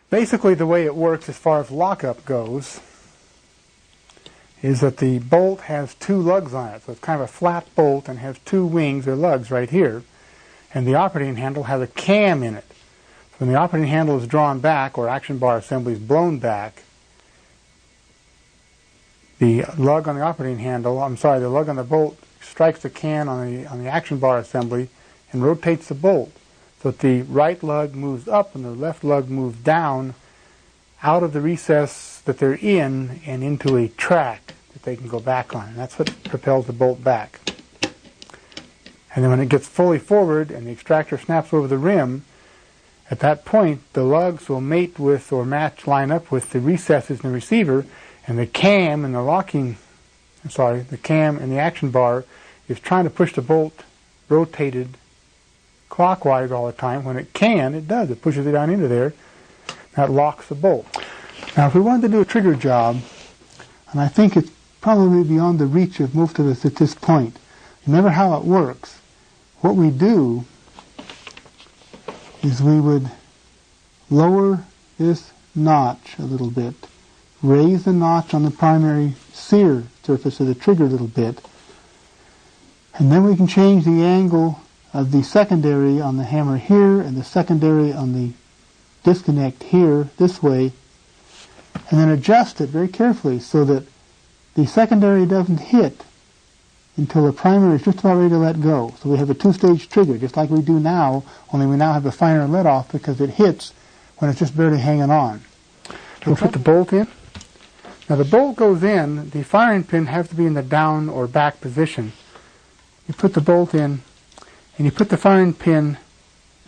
Basically, the way it works as far as lockup goes is that the bolt has two lugs on it. So it's kind of a flat bolt and has two wings or lugs right here. And the operating handle has a cam in it. So when the operating handle is drawn back, or action bar assembly is blown back, the lug on the operating handle, the lug on the bolt strikes the can on the action bar assembly and rotates the bolt so that the right lug moves up and the left lug moves down out of the recess that they're in and into a track that they can go back on. And that's what propels the bolt back. And then when it gets fully forward and the extractor snaps over the rim, at that point the lugs will mate with or line up with the recesses in the receiver, and the cam and the cam and the action bar is trying to push the bolt rotated clockwise all the time. When it can, it does. It pushes it down into there. That locks the bolt. Now, if we wanted to do a trigger job, and I think it's probably beyond the reach of most of us at this point, remember how it works. What we do is we would lower this notch a little bit, raise the notch on the primary sear surface of the trigger a little bit, and then we can change the angle of the secondary on the hammer here and the secondary on the disconnect here this way, and then adjust it very carefully so that the secondary doesn't hit until the primary is just about ready to let go. So we have a two-stage trigger, just like we do now, only we now have a finer let-off because it hits when it's just barely hanging on. We'll put the bolt in. Now the bolt goes in, the firing pin has to be in the down or back position. You put the bolt in, and you put the firing pin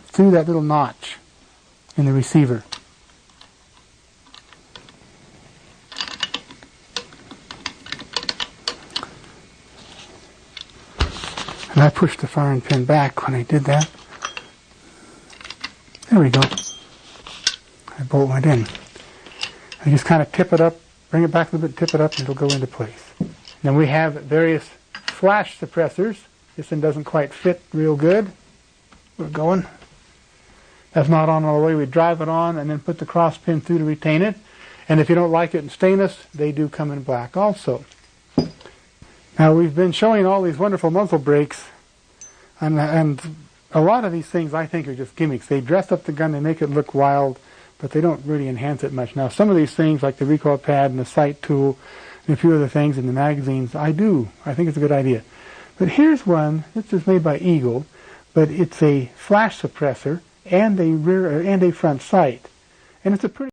through that little notch in the receiver. And I pushed the firing pin back when I did that. There we go. The bolt went in. I just kind of tip it up, bring it back a little bit, tip it up, and it'll go into place. Then we have various flash suppressors. This one doesn't quite fit real good. We're going. That's not on all the way. We drive it on and then put the cross pin through to retain it. And if you don't like it in stainless, they do come in black also. Now we've been showing all these wonderful muzzle brakes, and a lot of these things I think are just gimmicks. They dress up the gun, they make it look wild, but they don't really enhance it much. Now some of these things like the recoil pad and the sight tool and a few other things in the magazines, I think it's a good idea. But here's one. This is made by Eagle, but it's a flash suppressor and a rear and a front sight, and it's a pretty